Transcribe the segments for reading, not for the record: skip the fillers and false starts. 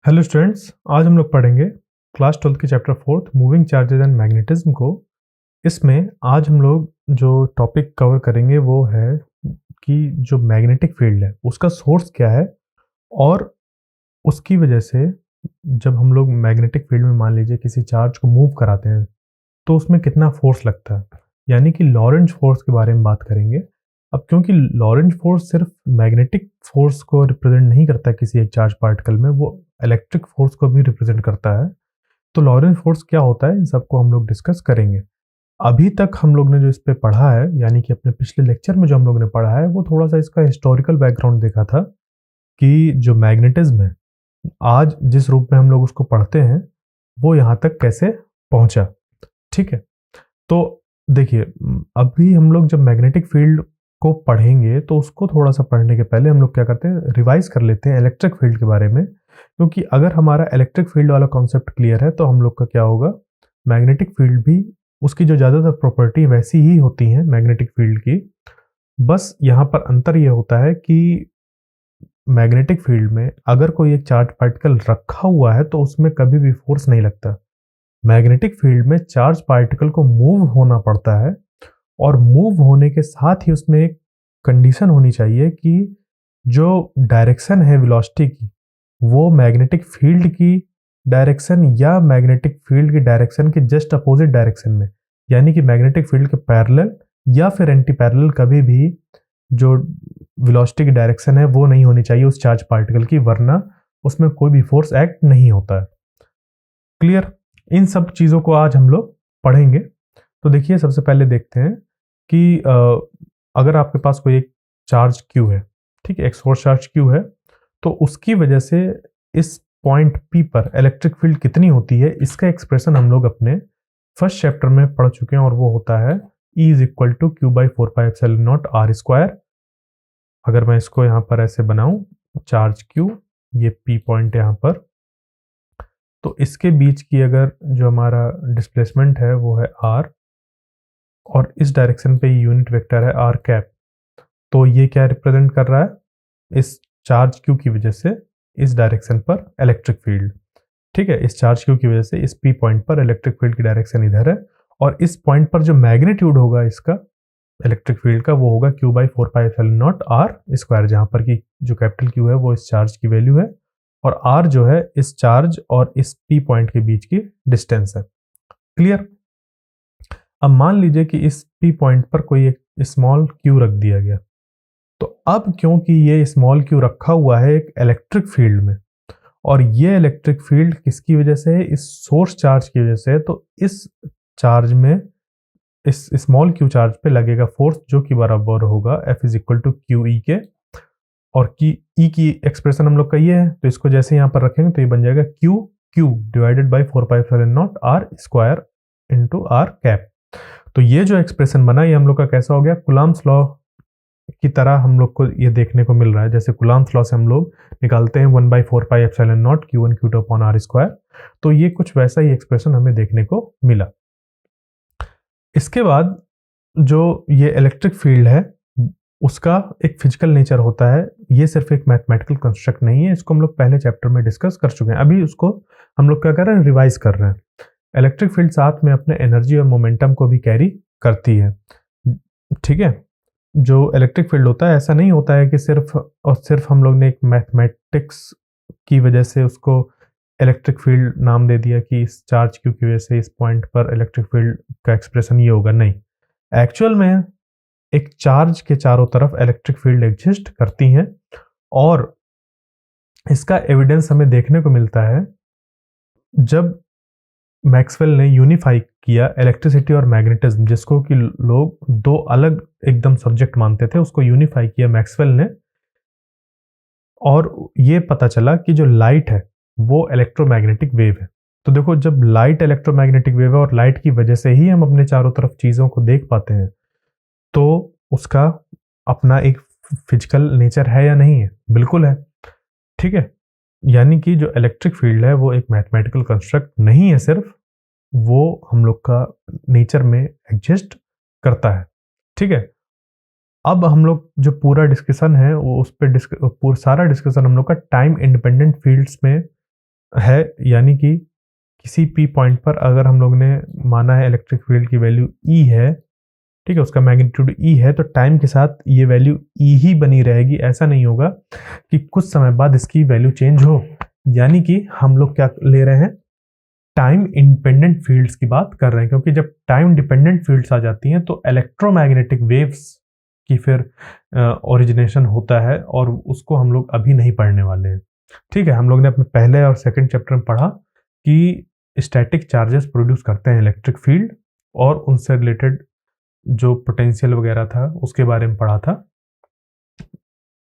Hello students, आज हम लोग पढ़ेंगे क्लास 12 की chapter 4 moving charges and magnetism को। इसमें आज हम लोग जो टॉपिक कवर करेंगे वो है कि जो मैग्नेटिक फील्ड है उसका सोर्स क्या है और उसकी वजह से जब हम लोग मैग्नेटिक फील्ड में मान लीजिए किसी चार्ज को मूव कराते हैं तो उसमें कितना फोर्स लगता है, यानी कि लॉरेंज फोर्स के बारे में बात करेंगे। अब क्योंकि लॉरेंज फोर्स सिर्फ मैग्नेटिक फोर्स को रिप्रेजेंट नहीं करता किसी एक चार्ज पार्टिकल में, वो इलेक्ट्रिक फोर्स को भी रिप्रेजेंट करता है। तो लॉरेंज फोर्स क्या होता है, इन सबको हम लोग डिस्कस करेंगे। अभी तक हम लोग ने जो इस पे पढ़ा है, यानी कि अपने पिछले लेक्चर में जो हम लोग ने पढ़ा है, वो थोड़ा सा इसका हिस्टोरिकल बैकग्राउंड देखा था कि जो मैग्नेटिज्म है आज जिस रूप में हम लोग उसको पढ़ते हैं वो यहाँ तक कैसे पहुंचा। ठीक है, तो देखिए, अभी हम लोग जब मैग्नेटिक फील्ड को पढ़ेंगे तो उसको थोड़ा सा पढ़ने के पहले हम लोग क्या करते हैं, रिवाइज कर लेते हैं इलेक्ट्रिक फील्ड के बारे में। क्योंकि अगर हमारा इलेक्ट्रिक फील्ड वाला कॉन्सेप्ट क्लियर है तो हम लोग का क्या होगा, मैग्नेटिक फील्ड भी उसकी जो ज़्यादातर प्रॉपर्टी वैसी ही होती हैं मैग्नेटिक फील्ड की। बस यहाँ पर अंतर ये होता है कि मैग्नेटिक फील्ड में अगर कोई एक चार्ज पार्टिकल रखा हुआ है तो उसमें कभी भी फोर्स नहीं लगता। मैग्नेटिक फील्ड में चार्ज पार्टिकल को मूव होना पड़ता है, और मूव होने के साथ ही उसमें एक कंडीशन होनी चाहिए कि जो डायरेक्शन है वेलोसिटी की, वो मैग्नेटिक फील्ड की डायरेक्शन या मैग्नेटिक फील्ड की डायरेक्शन के जस्ट अपोजिट डायरेक्शन में, यानी कि मैग्नेटिक फील्ड के पैरेलल या फिर एंटी पैरेलल, कभी भी जो वेलोसिटी की डायरेक्शन है वो नहीं होनी चाहिए उस चार्ज पार्टिकल की, वरना उसमें कोई भी फोर्स एक्ट नहीं होता है। क्लियर? इन सब चीज़ों को आज हम लोग पढ़ेंगे। तो देखिए, सबसे पहले देखते हैं कि अगर आपके पास कोई एक चार्ज Q है, ठीक है, एक सोर्स चार्ज Q है, तो उसकी वजह से इस पॉइंट P पर इलेक्ट्रिक फील्ड कितनी होती है, इसका एक्सप्रेशन हम लोग अपने फर्स्ट चैप्टर में पढ़ चुके हैं, और वो होता है E is equal to Q by four pi epsilon naught R square. अगर मैं इसको यहाँ पर ऐसे बनाऊं, चार्ज Q, ये P पॉइंट यहाँ पर, तो इसके बीच की अगर जो हमारा डिस्प्लेसमेंट है वो है r, और इस डायरेक्शन पे यूनिट वेक्टर है r कैप। तो ये क्या रिप्रेजेंट कर रहा है, इस चार्ज Q की वजह से इस डायरेक्शन पर इलेक्ट्रिक फील्ड। ठीक है, इस चार्ज Q की वजह से इस P पॉइंट पर इलेक्ट्रिक फील्ड की डायरेक्शन इधर है, और इस पॉइंट पर जो मैग्नीट्यूड होगा इसका इलेक्ट्रिक फील्ड का, वो होगा Q by four pi epsilon naught R square, जहां पर की जो कैपिटल Q है वो इस चार्ज की वैल्यू है, और r जो है इस चार्ज और इस P पॉइंट के बीच की डिस्टेंस है। क्लियर? अब मान लीजिए कि इस P पॉइंट पर कोई एक स्मॉल q रख दिया गया, तो अब क्योंकि ये स्मॉल q रखा हुआ है एक इलेक्ट्रिक फील्ड में, और ये इलेक्ट्रिक फील्ड किसकी वजह से है, इस सोर्स चार्ज की वजह से है, तो इस चार्ज में, इस स्मॉल q चार्ज पे लगेगा फोर्स जो कि बराबर होगा F is equal to Q E के। और की ई की एक्सप्रेशन हम लोग का ये है, तो इसको जैसे यहाँ पर रखेंगे तो ये बन जाएगा Q Q divided by four pi epsilon naught R square into R cap. तो ये जो एक्सप्रेशन बना ये हम लोग का कैसा हो गया, कुलाम्स लॉ की तरह हम लोग को ये देखने को मिल रहा है। जैसे कुलाम्स लॉ से हम लोग निकालते हैं one by four pi epsilon naught Q one Q two upon R square, तो ये कुछ वैसा ही एक्सप्रेशन हमें देखने को मिला। इसके बाद जो ये इलेक्ट्रिक फील्ड है उसका एक फिजिकल नेचर होता है, ये सिर्फ एक मैथमेटिकल कंस्ट्रक्ट नहीं है, इसको हम लोग पहले चैप्टर में डिस्कस कर चुके हैं। अभी उसको हम लोग क्या कर रहे हैं, रिवाइज कर रहे हैं। इलेक्ट्रिक फील्ड साथ में अपने एनर्जी और मोमेंटम को भी कैरी करती है। ठीक है, जो इलेक्ट्रिक फील्ड होता है ऐसा नहीं होता है कि सिर्फ और सिर्फ हम लोग ने एक मैथमेटिक्स की वजह से उसको इलेक्ट्रिक फील्ड नाम दे दिया कि इस चार्ज क्यू की वजह से इस पॉइंट पर इलेक्ट्रिक फील्ड का एक्सप्रेशन ये होगा। नहीं, एक्चुअल में एक चार्ज के चारों तरफ इलेक्ट्रिक फील्ड एग्जिस्ट करती हैं, और इसका एविडेंस हमें देखने को मिलता है जब मैक्सवेल ने यूनिफाई किया इलेक्ट्रिसिटी और मैग्नेटिज्म, जिसको कि लोग दो अलग एकदम सब्जेक्ट मानते थे, उसको यूनिफाई किया मैक्सवेल ने, और ये पता चला कि जो लाइट है वो इलेक्ट्रोमैग्नेटिक वेव है। तो देखो, जब लाइट इलेक्ट्रोमैग्नेटिक वेव है और लाइट की वजह से ही हम अपने चारों तरफ चीज़ों को देख पाते हैं, तो उसका अपना एक फिजिकल नेचर है या नहीं है? बिल्कुल है। ठीक है, यानी कि जो इलेक्ट्रिक फील्ड है वो एक मैथमेटिकल कंस्ट्रक्ट नहीं है सिर्फ, वो हम लोग का नेचर में एग्जिस्ट करता है। ठीक है, अब हम लोग जो पूरा डिस्कशन है वो उस पर सारा डिस्कशन हम लोग का टाइम इंडिपेंडेंट फील्ड्स में है, यानी कि किसी पी पॉइंट पर अगर हम लोग ने माना है इलेक्ट्रिक फील्ड की वैल्यू ई है, ठीक है, उसका मैग्नीट्यूड ई है, तो टाइम के साथ ये वैल्यू ई ही बनी रहेगी। ऐसा नहीं होगा कि कुछ समय बाद इसकी वैल्यू चेंज हो। यानी कि हम लोग क्या ले रहे हैं, टाइम इंडिपेंडेंट फील्ड्स की बात कर रहे हैं, क्योंकि जब टाइम डिपेंडेंट फील्ड्स आ जाती हैं तो इलेक्ट्रोमैग्नेटिक वेव्स की फिर ओरिजिनेशन होता है, और उसको हम लोग अभी नहीं पढ़ने वाले हैं। ठीक है, हम लोग ने अपने पहले और सेकंड चैप्टर में पढ़ा कि स्टैटिक चार्जेस प्रोड्यूस करते हैं इलेक्ट्रिक फील्ड, और उनसे रिलेटेड जो पोटेंशियल वगैरह था उसके बारे में पढ़ा था।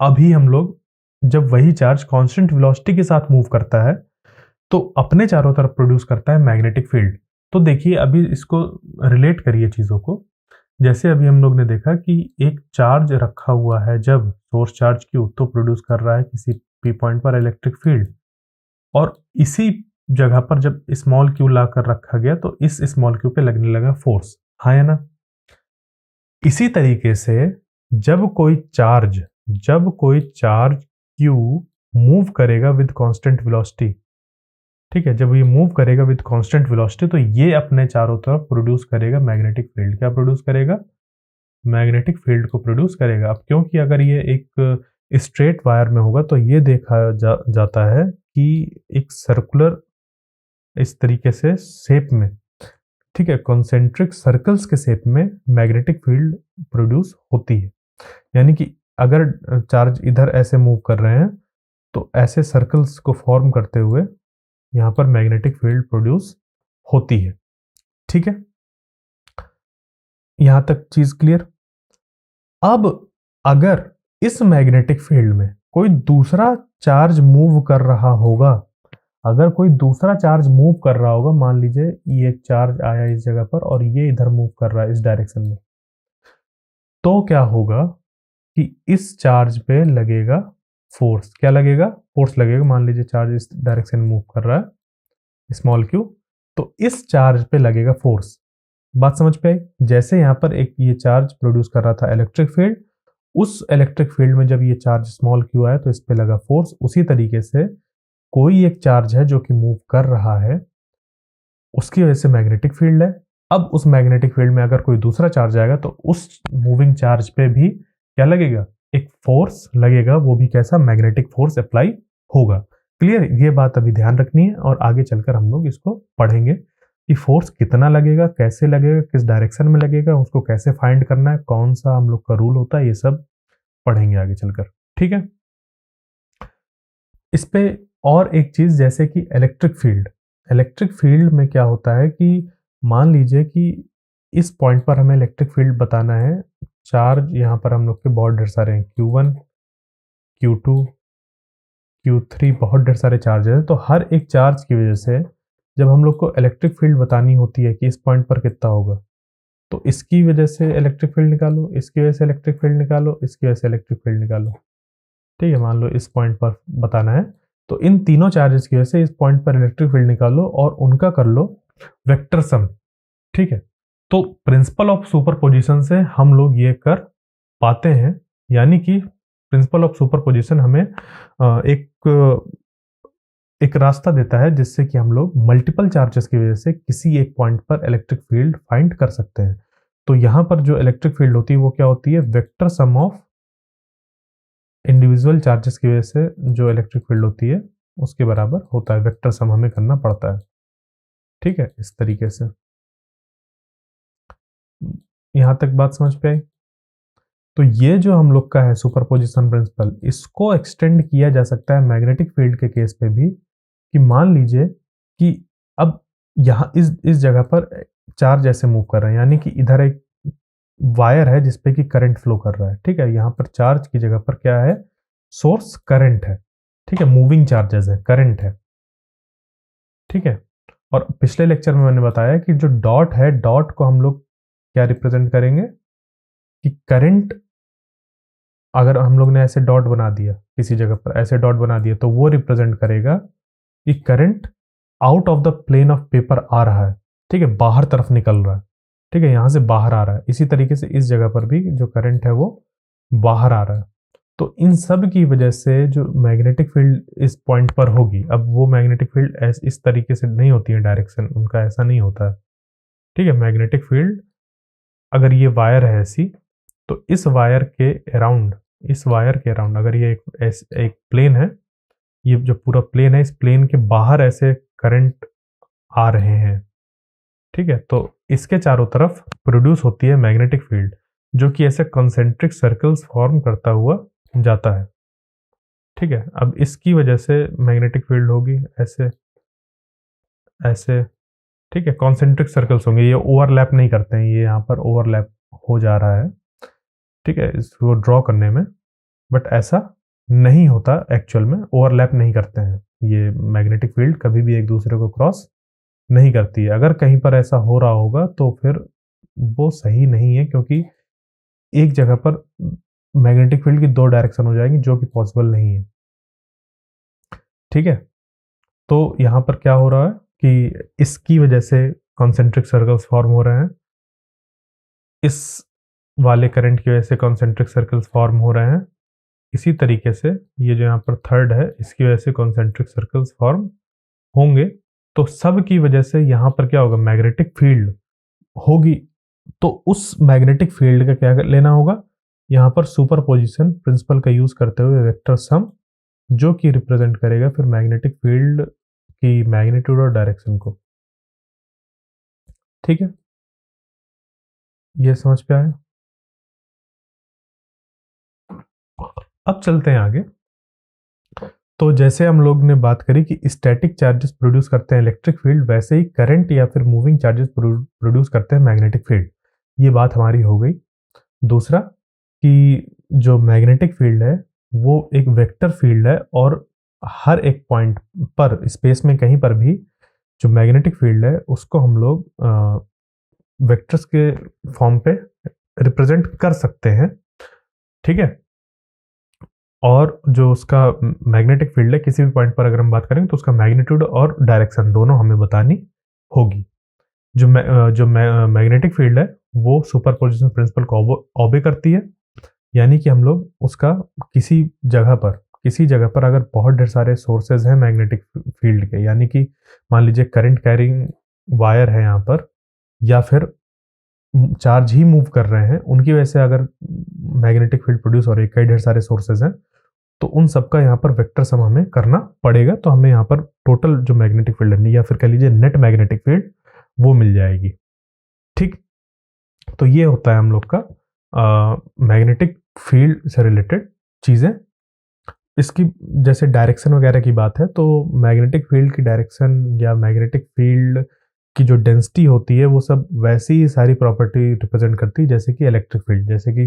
अभी हम लोग जब वही चार्ज कांस्टेंट वेलोसिटी के साथ मूव करता है तो अपने चारों तरफ प्रोड्यूस करता है मैग्नेटिक फील्ड। तो देखिए, अभी इसको रिलेट करिए चीज़ों को। जैसे अभी हम लोग ने देखा कि एक चार्ज रखा हुआ है, जब सोर्स चार्ज क्यू, तो प्रोड्यूस कर रहा है किसी पी पॉइंट पर इलेक्ट्रिक फील्ड, और इसी जगह पर जब स्मॉल क्यू ला कर रखा गया तो इस स्मॉल क्यू पे लगने लगा फोर्स, हाँ या ना। इसी तरीके से जब कोई चार्ज क्यू मूव करेगा विद कांस्टेंट वेलोसिटी, ठीक है, जब ये मूव करेगा विद कांस्टेंट वेलोसिटी, तो ये अपने चारों तरफ प्रोड्यूस करेगा मैग्नेटिक फील्ड। क्या प्रोड्यूस करेगा? मैग्नेटिक फील्ड को प्रोड्यूस करेगा। अब क्योंकि अगर ये एक स्ट्रेट वायर में होगा तो ये देखा जाता है कि एक सर्कुलर इस तरीके से शेप में, ठीक है, कॉन्सेंट्रिक सर्कल्स के शेप में मैग्नेटिक फील्ड प्रोड्यूस होती है। यानी कि अगर चार्ज इधर ऐसे मूव कर रहे हैं तो ऐसे सर्कल्स को फॉर्म करते हुए यहां पर मैग्नेटिक फील्ड प्रोड्यूस होती है। ठीक है, यहां तक चीज क्लियर। अब अगर इस मैग्नेटिक फील्ड में कोई दूसरा चार्ज मूव कर रहा होगा, मान लीजिए ये एक चार्ज आया इस जगह पर और ये इधर मूव कर रहा है इस डायरेक्शन में, तो क्या होगा कि इस चार्ज पे लगेगा फोर्स। क्या लगेगा? फोर्स लगेगा। मान लीजिए चार्ज इस डायरेक्शन में मूव कर रहा है, स्मॉल क्यू, तो इस चार्ज पे लगेगा फोर्स। बात समझ पे आई? जैसे यहाँ पर एक ये चार्ज प्रोड्यूस कर रहा था इलेक्ट्रिक फील्ड, उस इलेक्ट्रिक फील्ड में जब ये चार्ज स्मॉल क्यू आया तो इस पे लगा फोर्स। उसी तरीके से कोई एक चार्ज है जो कि मूव कर रहा है, उसकी वजह से मैग्नेटिक फील्ड है। अब उस मैग्नेटिक फील्ड में अगर कोई दूसरा चार्ज आएगा तो उस मूविंग चार्ज पे भी क्या लगेगा? एक फोर्स लगेगा। वो भी कैसा? मैग्नेटिक फोर्स अप्लाई होगा। क्लियर? ये बात अभी ध्यान रखनी है, और आगे चलकर हम लोग इसको पढ़ेंगे कि फोर्स कितना लगेगा, कैसे लगेगा, किस डायरेक्शन में लगेगा, उसको कैसे फाइंड करना है, कौन सा हम लोग का रूल होता है, ये सब पढ़ेंगे आगे चलकर। ठीक है, इस पे और एक चीज, जैसे कि इलेक्ट्रिक फील्ड में क्या होता है कि मान लीजिए कि इस पॉइंट पर हमें इलेक्ट्रिक फील्ड बताना है। चार्ज यहाँ पर हम लोग के बहुत ढेर सारे हैं, Q1, Q2, Q3, बहुत ढेर सारे चार्जेस हैं। तो हर एक चार्ज की वजह से जब हम लोग को इलेक्ट्रिक फील्ड बतानी होती है कि इस पॉइंट पर कितना होगा, तो इसकी वजह से इलेक्ट्रिक फील्ड निकालो, इसकी वजह से इलेक्ट्रिक फील्ड निकालो, इसकी वजह से इलेक्ट्रिक फील्ड निकालो। ठीक है, मान लो इस पॉइंट पर बताना है, तो इन तीनों चार्जेस की वजह से इस पॉइंट पर इलेक्ट्रिक फील्ड निकालो और उनका कर लो वेक्टर सम। ठीक है, तो प्रिंसिपल ऑफ सुपरपोजिशन से हम लोग ये कर पाते हैं। यानी कि प्रिंसिपल ऑफ सुपरपोजिशन हमें एक रास्ता देता है जिससे कि हम लोग मल्टीपल चार्जेस की वजह से किसी एक पॉइंट पर इलेक्ट्रिक फील्ड फाइंड कर सकते हैं। तो यहां पर जो इलेक्ट्रिक फील्ड होती है वो क्या होती है? Vector sum of individual charges की वजह से जो इलेक्ट्रिक फील्ड होती है उसके बराबर होता है। वेक्टर सम हमें करना पड़ता है। ठीक है, इस तरीके से। यहां तक बात समझ पे आई? तो ये जो हम लोग का है सुपरपोजिशन प्रिंसिपल, इसको एक्सटेंड किया जा सकता है मैग्नेटिक फील्ड के केस पे भी, कि मान लीजिए कि अब यहाँ इस जगह पर चार्ज ऐसे मूव कर रहे हैं, यानी कि इधर एक वायर है जिसपे कि करंट फ्लो कर रहा है। ठीक है, यहाँ पर चार्ज की जगह पर क्या है? सोर्स करंट है। ठीक है, मूविंग चार्जेस है, करंट है। ठीक है, और पिछले लेक्चर में मैंने बताया कि जो डॉट है, डॉट को हम लोग क्या रिप्रेजेंट करेंगे कि करंट, अगर हम लोग ने ऐसे डॉट बना दिया, किसी जगह पर ऐसे डॉट बना दिया, तो वो रिप्रेजेंट करेगा कि current out of the plane of paper आ रहा है। ठीक है, बाहर तरफ निकल रहा है। ठीक है, यहां से बाहर आ रहा है। इसी तरीके से इस जगह पर भी जो करंट है वो बाहर आ रहा है। तो इन सब की वजह से जो मैग्नेटिक फील्ड इस पॉइंट पर होगी, अब वो मैग्नेटिक फील्ड इस तरीके से नहीं होती है, डायरेक्शन उनका ऐसा नहीं होता है। ठीक है, मैग्नेटिक फील्ड अगर ये वायर है ऐसी, तो इस वायर के अराउंड अगर ये एक प्लेन है, ये जो पूरा प्लेन है, इस प्लेन के बाहर ऐसे करंट आ रहे हैं। ठीक है, तो इसके चारों तरफ प्रोड्यूस होती है मैग्नेटिक फील्ड, जो कि ऐसे कॉन्सेंट्रिक सर्कल्स फॉर्म करता हुआ जाता है। ठीक है, अब इसकी वजह से मैग्नेटिक फील्ड होगी ऐसे ऐसे। ठीक है, कॉन्सेंट्रिक सर्कल्स होंगे, ये ओवरलैप नहीं करते हैं, ये यहाँ पर ओवरलैप हो जा रहा है। ठीक है, इसको ड्रॉ करने में, बट ऐसा नहीं होता एक्चुअल में, ओवरलैप नहीं करते हैं ये मैग्नेटिक फील्ड, कभी भी एक दूसरे को क्रॉस नहीं करती है। अगर कहीं पर ऐसा हो रहा होगा तो फिर वो सही नहीं है, क्योंकि एक जगह पर मैग्नेटिक फील्ड की दो डायरेक्शन हो जाएंगी, जो कि पॉसिबल नहीं है। ठीक है, तो यहाँ पर क्या हो रहा है कि इसकी वजह से कॉन्सेंट्रिक सर्कल्स फॉर्म हो रहे हैं, इस वाले करंट की वजह से कॉन्सेंट्रिक सर्कल्स फॉर्म हो रहे हैं। इसी तरीके से ये जो यहाँ पर थर्ड है, इसकी वजह से कॉन्सेंट्रिक सर्कल्स फॉर्म होंगे। तो सब की वजह से यहाँ पर क्या होगा, मैग्नेटिक फील्ड होगी। तो उस मैग्नेटिक फील्ड का क्या लेना होगा, यहाँ पर सुपरपोजिशन प्रिंसिपल का यूज करते हुए वेक्टर सम, जो कि रिप्रेजेंट करेगा फिर मैग्नेटिक फील्ड की मैग्नीट्यूड और डायरेक्शन को। ठीक है, ये समझ पे आया। अब चलते हैं आगे। तो जैसे हम लोग ने बात करी कि स्टैटिक चार्जेस प्रोड्यूस करते हैं इलेक्ट्रिक फील्ड, वैसे ही करंट या फिर मूविंग चार्जेस प्रोड्यूस करते हैं मैग्नेटिक फील्ड। ये बात हमारी हो गई। दूसरा कि जो मैग्नेटिक फील्ड है वो एक वेक्टर फील्ड है, और हर एक पॉइंट पर स्पेस में कहीं पर भी जो मैग्नेटिक फील्ड है उसको हम लोग वेक्टर्स के फॉर्म पे रिप्रेजेंट कर सकते हैं। ठीक है, और जो उसका मैग्नेटिक फील्ड है, किसी भी पॉइंट पर अगर हम बात करेंगे तो उसका मैग्नीट्यूड और डायरेक्शन दोनों हमें बतानी होगी। जो मैग्नेटिक फील्ड है वो सुपरपोजिशन प्रिंसिपल को ओबे करती है, यानी कि हम लोग उसका किसी जगह पर अगर बहुत ढेर सारे सोर्सेज हैं मैग्नेटिक फील्ड के, यानी कि मान लीजिए करंट कैरिंग वायर है यहाँ पर, या फिर चार्ज ही मूव कर रहे हैं, उनकी वजह से अगर मैग्नेटिक फील्ड प्रोड्यूस हो रही है, कई ढेर सारे सोर्सेज हैं, तो उन सबका यहाँ पर वेक्टर सम हमें करना पड़ेगा। तो हमें यहाँ पर टोटल जो मैग्नेटिक फील्ड है, या फिर कह लीजिए नेट मैग्नेटिक फील्ड, वो मिल जाएगी। ठीक, तो ये होता है हम लोग का मैग्नेटिक फील्ड से रिलेटेड चीज़ें। इसकी जैसे डायरेक्शन वगैरह की बात है, तो मैग्नेटिक फील्ड की डायरेक्शन या मैग्नेटिक फील्ड की जो डेंसिटी होती है वो सब वैसी ही सारी प्रॉपर्टी रिप्रेजेंट करती है जैसे कि इलेक्ट्रिक फील्ड। जैसे कि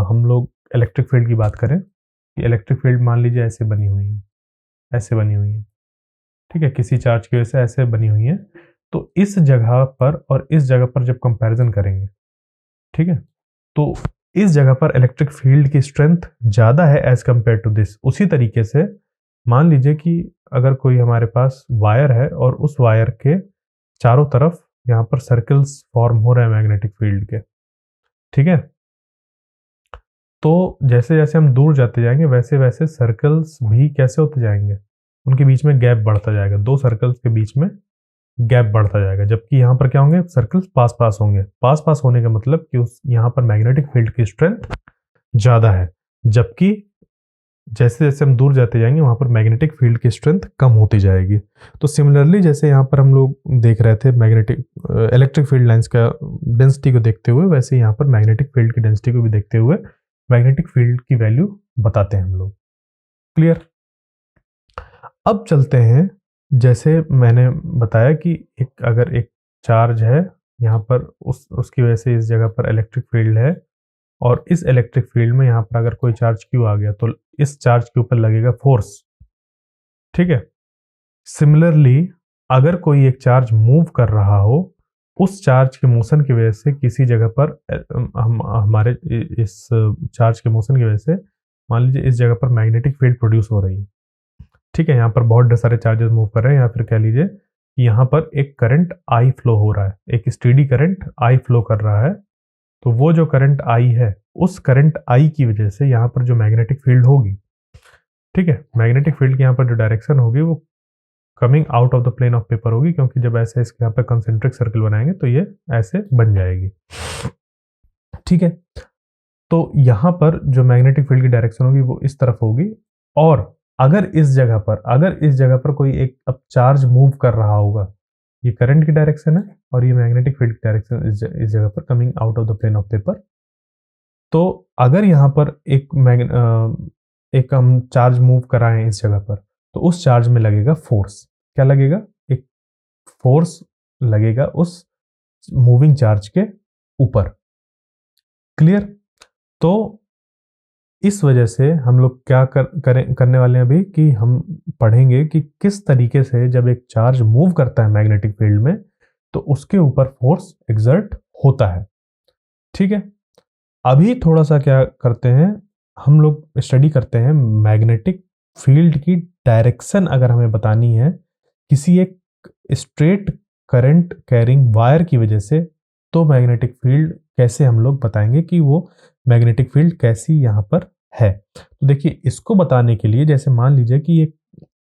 हम लोग इलेक्ट्रिक फील्ड की बात करें कि इलेक्ट्रिक फील्ड मान लीजिए ऐसे बनी हुई है, ऐसे बनी हुई है। ठीक है, किसी चार्ज की वजह से ऐसे बनी हुई है। तो इस जगह पर और इस जगह पर जब कंपैरिजन करेंगे, ठीक है, तो इस जगह पर इलेक्ट्रिक फील्ड की स्ट्रेंथ ज़्यादा है एज कंपेयर टू दिस। उसी तरीके से मान लीजिए कि अगर कोई हमारे पास वायर है और उस वायर के चारों तरफ यहाँ पर सर्कल्स फॉर्म हो रहे हैं मैग्नेटिक फील्ड के। ठीक है, तो जैसे जैसे हम दूर जाते जाएंगे वैसे वैसे सर्कल्स भी कैसे होते जाएंगे, उनके बीच में गैप बढ़ता जाएगा, दो सर्कल्स के बीच में गैप बढ़ता जाएगा। जबकि यहाँ पर क्या होंगे, सर्कल्स पास पास होंगे। पास पास होने का मतलब कि उस यहाँ पर मैग्नेटिक फील्ड की स्ट्रेंथ ज़्यादा है, जबकि जैसे जैसे हम दूर जाते जाएंगे वहाँ पर मैग्नेटिक फील्ड की स्ट्रेंथ कम होती जाएगी। तो सिमिलरली जैसे यहाँ पर हम लोग देख रहे थे मैग्नेटिक इलेक्ट्रिक फील्ड लाइंस का डेंसिटी को देखते हुए, वैसे यहाँ पर मैग्नेटिक फील्ड की डेंसिटी को भी देखते हुए मैग्नेटिक फील्ड की वैल्यू बताते हैं हम लोग। क्लियर। अब चलते हैं, जैसे मैंने बताया कि अगर एक चार्ज है यहाँ पर, उसकी वजह से इस जगह पर इलेक्ट्रिक फील्ड है, और इस इलेक्ट्रिक फील्ड में यहाँ पर अगर कोई चार्ज क्यू आ गया तो इस चार्ज के ऊपर लगेगा फोर्स। ठीक है, सिमिलरली अगर कोई एक चार्ज मूव कर रहा हो, उस चार्ज के मोशन की वजह से किसी जगह पर हमारे इस चार्ज के मोशन की वजह से मान लीजिए इस जगह पर मैग्नेटिक फील्ड प्रोड्यूस हो रही है। ठीक है, यहाँ पर बहुत सारे चार्जेस मूव कर रहे हैं, या फिर कह लीजिए यहाँ पर एक करंट आई फ्लो हो रहा है, एक स्टेडी करंट आई फ्लो कर रहा है। तो वो जो करंट आई है उस करंट आई की वजह से यहाँ पर जो मैग्नेटिक फील्ड होगी, ठीक है, मैग्नेटिक फील्ड की यहाँ पर जो डायरेक्शन होगी वो coming out of the plane of paper होगी, क्योंकि जब ऐसे इसके यहाँ पर कंसेंट्रिक सर्कल बनाएंगे तो ये ऐसे बन जाएगी। ठीक है, तो यहाँ पर जो मैग्नेटिक फील्ड की डायरेक्शन होगी वो इस तरफ होगी, और अगर इस जगह पर कोई एक अब चार्ज मूव कर रहा होगा, ये करंट की डायरेक्शन है और ये मैग्नेटिक फील्ड की डायरेक्शन इस जगह पर coming out of the plane of paper. तो अगर यहाँ पर एक हम चार्ज मूव कराएं इस जगह पर, तो उस चार्ज में लगेगा फोर्स। क्या लगेगा? एक फोर्स लगेगा उस मूविंग चार्ज के ऊपर। क्लियर? तो इस वजह से हम लोग क्या करने वाले हैं अभी कि हम पढ़ेंगे कि किस तरीके से जब एक चार्ज मूव करता है मैग्नेटिक फील्ड में तो उसके ऊपर फोर्स एक्सर्ट होता है। ठीक है, अभी थोड़ा सा क्या करते हैं, हम लोग स्टडी करते हैं मैग्नेटिक फील्ड की डायरेक्शन। अगर हमें बतानी है किसी एक स्ट्रेट करंट कैरिंग वायर की वजह से, तो मैग्नेटिक फील्ड कैसे हम लोग बताएंगे कि वो मैग्नेटिक फील्ड कैसी यहाँ पर है। तो देखिए, इसको बताने के लिए जैसे मान लीजिए कि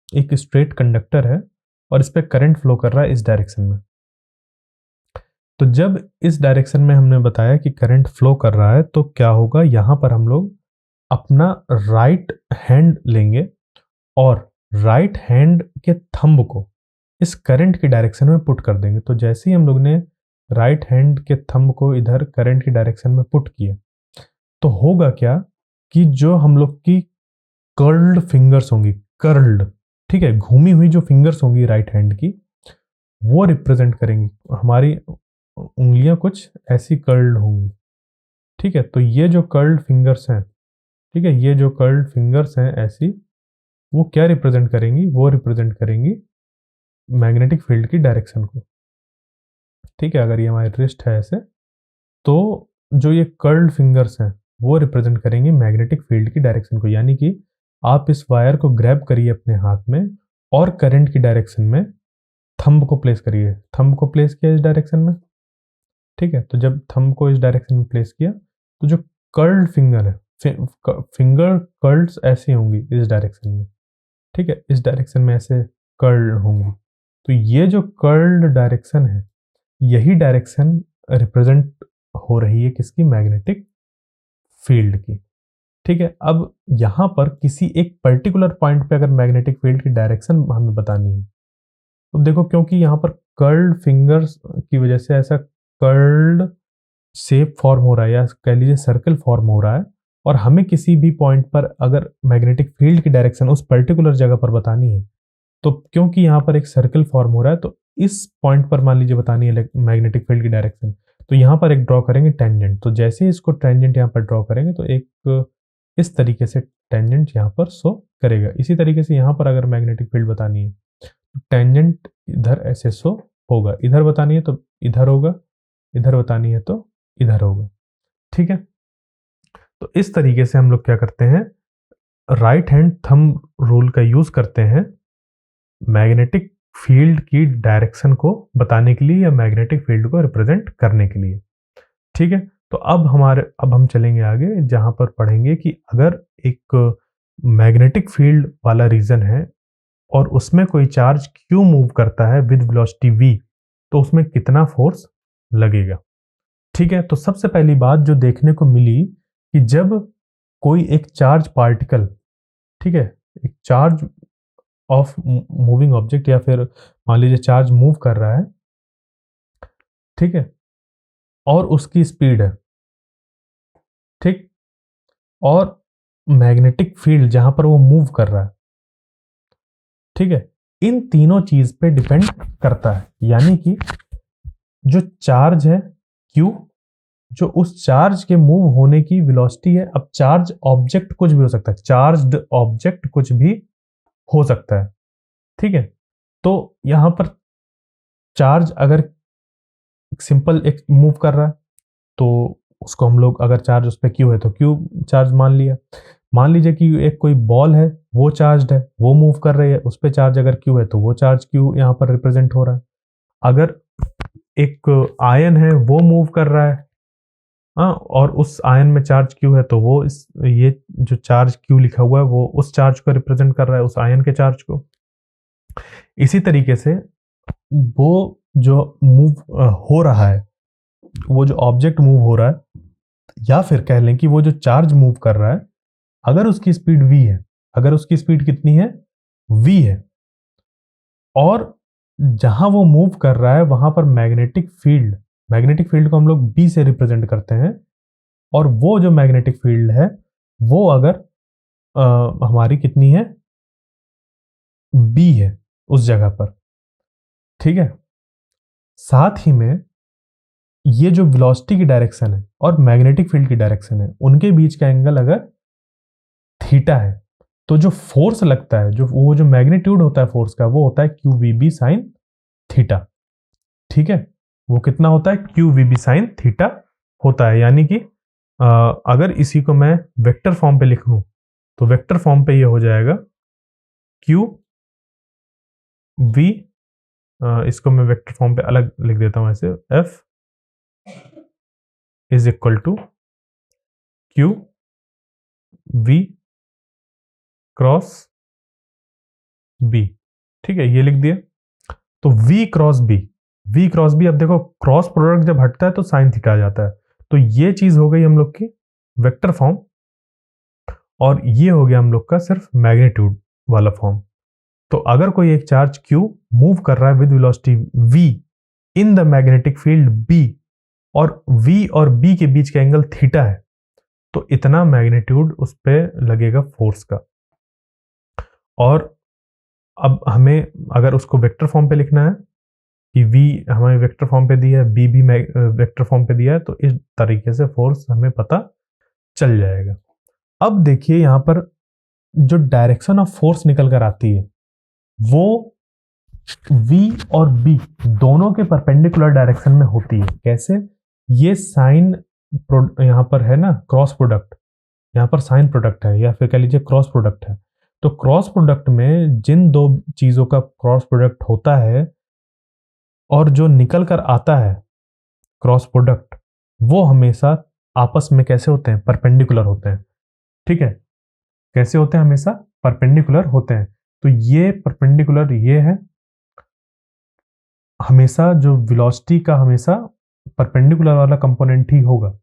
एक स्ट्रेट कंडक्टर है और इस पर करंट फ्लो कर रहा है इस डायरेक्शन में। तो जब इस डायरेक्शन में हमने बताया कि करंट फ्लो कर रहा है तो क्या होगा, यहाँ पर हम लोग अपना राइट हैंड लेंगे और राइट हैंड के थंब को इस करंट की डायरेक्शन में पुट कर देंगे। तो जैसे ही हम लोग ने राइट हैंड के थंब को इधर करंट की डायरेक्शन में पुट किया तो होगा क्या कि जो हम लोग की कर्ल्ड फिंगर्स होंगी, कर्ल्ड, ठीक है, घूमी हुई जो फिंगर्स होंगी राइट हैंड की, वो रिप्रेजेंट करेंगी, हमारी उंगलियां कुछ ऐसी कर्ल्ड होंगी। ठीक है, तो ये जो कर्ल्ड फिंगर्स हैं, ठीक है, ये जो कर्ल्ड फिंगर्स हैं ऐसी, वो क्या रिप्रेजेंट करेंगी? वो रिप्रेजेंट करेंगी मैग्नेटिक फील्ड की डायरेक्शन को। ठीक है, अगर ये हमारी रिस्ट है ऐसे, तो जो ये कर्ल्ड फिंगर्स हैं वो रिप्रेजेंट करेंगे मैग्नेटिक फील्ड की डायरेक्शन को। यानी कि आप इस वायर को ग्रैब करिए अपने हाथ में और करंट की डायरेक्शन में थंब को प्लेस करिए। थंब को प्लेस किया इस डायरेक्शन में, ठीक है, तो जब थंब को इस डायरेक्शन में प्लेस किया तो जो कर्ल्ड फिंगर है, फिंगर कर्ल्ड्स ऐसी होंगी इस डायरेक्शन में। ठीक है, इस डायरेक्शन में ऐसे कर्ल्ड होंगी। तो ये जो कर्ल्ड डायरेक्शन है, यही डायरेक्शन रिप्रेजेंट हो रही है किसकी? मैग्नेटिक फील्ड की। ठीक है, अब यहां पर किसी एक पर्टिकुलर पॉइंट पे अगर मैग्नेटिक फील्ड की डायरेक्शन हमें बतानी है तो देखो, क्योंकि यहां पर कर्ल्ड फिंगर्स की वजह से ऐसा कर्ल्ड शेप फॉर्म हो रहा है, या कह लीजिए सर्कल फॉर्म हो रहा है, और हमें किसी भी पॉइंट पर अगर मैग्नेटिक फील्ड की डायरेक्शन उस पर्टिकुलर जगह पर बतानी है, तो क्योंकि यहाँ पर एक सर्कल फॉर्म हो रहा है तो इस पॉइंट पर मान लीजिए बतानी है मैग्नेटिक फील्ड की डायरेक्शन, तो यहाँ पर एक ड्रॉ करेंगे टेंजेंट। तो जैसे ही इसको टेंजेंट यहाँ पर ड्रॉ करेंगे तो एक इस तरीके से टेंजेंट यहाँ पर शो करेगा। इसी तरीके से यहाँ पर अगर मैग्नेटिक फील्ड बतानी है तो टेंजेंट इधर ऐसे शो होगा, इधर बतानी है तो इधर होगा, इधर बतानी है तो इधर होगा। ठीक है, तो इस तरीके से हम लोग क्या करते हैं, राइट हैंड थंब रूल का यूज करते हैं मैग्नेटिक फील्ड की डायरेक्शन को बताने के लिए या मैग्नेटिक फील्ड को रिप्रेजेंट करने के लिए। ठीक है, तो अब हम चलेंगे आगे, जहां पर पढ़ेंगे कि अगर एक मैग्नेटिक फील्ड वाला रीजन है और उसमें कोई चार्ज क्यू मूव करता है विद वेलोसिटी v, तो उसमें कितना फोर्स लगेगा। ठीक है, तो सबसे पहली बात जो देखने को मिली कि जब कोई एक चार्ज पार्टिकल, ठीक है, एक चार्ज ऑफ मूविंग ऑब्जेक्ट या फिर मान लीजिए चार्ज मूव कर रहा है, ठीक है, और उसकी स्पीड है, ठीक, और मैग्नेटिक फील्ड जहां पर वो मूव कर रहा है, ठीक है, इन तीनों चीज पे डिपेंड करता है। यानी कि जो चार्ज है Q, जो उस चार्ज के मूव होने की वेलोसिटी है। अब चार्ज ऑब्जेक्ट कुछ भी हो सकता है, चार्ज्ड ऑब्जेक्ट कुछ भी हो सकता है। ठीक है, तो यहां पर चार्ज अगर सिंपल एक मूव कर रहा है तो उसको हम लोग, अगर चार्ज उस पर क्यू है तो क्यू चार्ज मान लिया। मान लीजिए कि एक कोई बॉल है, वो चार्ज है, वो मूव कर रही है, उस पर चार्ज अगर क्यू है तो वो चार्ज क्यू यहाँ पर रिप्रेजेंट हो रहा है। अगर एक आयन है वो मूव कर रहा है, हाँ, और उस आयन में चार्ज क्यू है, तो वो ये जो चार्ज क्यू लिखा हुआ है वो उस चार्ज को रिप्रेजेंट कर रहा है, उस आयन के चार्ज को। इसी तरीके से वो जो मूव हो रहा है, वो जो ऑब्जेक्ट मूव हो रहा है, या फिर कह लें कि वो जो चार्ज मूव कर रहा है, अगर उसकी स्पीड v है, अगर उसकी स्पीड कितनी है, v है, और जहां वो मूव कर रहा है वहां पर मैग्नेटिक फील्ड को हम लोग b से रिप्रेजेंट करते हैं, और वो जो मैग्नेटिक फील्ड है वो अगर हमारी कितनी है, b है उस जगह पर, ठीक है। साथ ही में ये जो वेलोसिटी की डायरेक्शन है और मैग्नेटिक फील्ड की डायरेक्शन है, उनके बीच का एंगल अगर थीटा है, तो जो फोर्स लगता है, जो मैग्नीट्यूड होता है फोर्स का, वो होता है Q V B sine theta, ठीक है। वो कितना होता है, Q V B sine theta होता है। यानी कि अगर इसी को मैं वेक्टर फॉर्म पे लिख लूं, तो वेक्टर फॉर्म पे ये हो जाएगा क्यू वी, इसको मैं वेक्टर फॉर्म पे अलग लिख देता हूं ऐसे, F is equal to Q V cross B, ठीक है, ये लिख दिया। तो v क्रॉस बी, अब देखो क्रॉस प्रोडक्ट जब हटता है तो साइन थीटा आ जाता है, तो ये चीज हो गई हम लोग की वेक्टर फॉर्म, और ये हो गया हम लोग का सिर्फ मैग्नीट्यूड वाला फॉर्म। तो अगर कोई एक चार्ज q मूव कर रहा है with velocity v in the magnetic field b, और v और b के बीच का एंगल थीटा है, तो इतना मैग्नीट्यूड उस पर लगेगा फोर्स का। और अब हमें अगर उसको वेक्टर फॉर्म पे लिखना है कि v हमें वेक्टर फॉर्म पे दिया है, b भी वेक्टर फॉर्म पे दिया है, तो इस तरीके से फोर्स हमें पता चल जाएगा। अब देखिए यहां पर जो डायरेक्शन ऑफ फोर्स निकल कर आती है वो v और b दोनों के परपेंडिकुलर डायरेक्शन में होती है। कैसे, ये साइन यहां पर है ना क्रॉस प्रोडक्ट, यहां पर साइन प्रोडक्ट है, या फिर कह लीजिए क्रॉस प्रोडक्ट है। तो क्रॉस प्रोडक्ट में जिन दो चीजों का क्रॉस प्रोडक्ट होता है और जो निकल कर आता है क्रॉस प्रोडक्ट, वो हमेशा आपस में कैसे होते हैं, परपेंडिकुलर होते हैं, ठीक है। कैसे होते हैं, हमेशा परपेंडिकुलर होते हैं। तो ये परपेंडिकुलर ये है, हमेशा जो वेलोसिटी का हमेशा परपेंडिकुलर वाला कंपोनेंट ही होगा,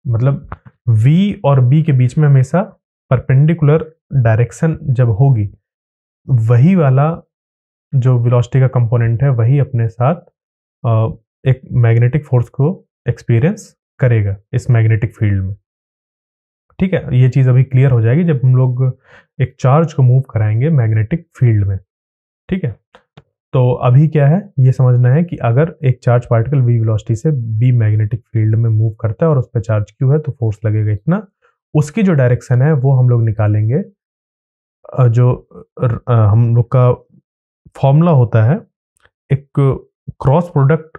मतलब v और b के बीच में हमेशा परपेंडिकुलर डायरेक्शन जब होगी, वही वाला जो वेलोसिटी का कंपोनेंट है वही अपने साथ एक मैग्नेटिक फोर्स को एक्सपीरियंस करेगा इस मैग्नेटिक फील्ड में, ठीक है। ये चीज अभी क्लियर हो जाएगी जब हम लोग एक चार्ज को मूव कराएंगे मैग्नेटिक फील्ड में, ठीक है। तो अभी क्या है, ये समझना है कि अगर एक चार्ज पार्टिकल v वेलोसिटी से b मैग्नेटिक फील्ड में मूव करता है और उस पर चार्ज q है, तो फोर्स लगेगा इतना। उसकी जो डायरेक्शन है वो हम लोग निकालेंगे, जो हम लोग का फॉर्मूला होता है एक क्रॉस प्रोडक्ट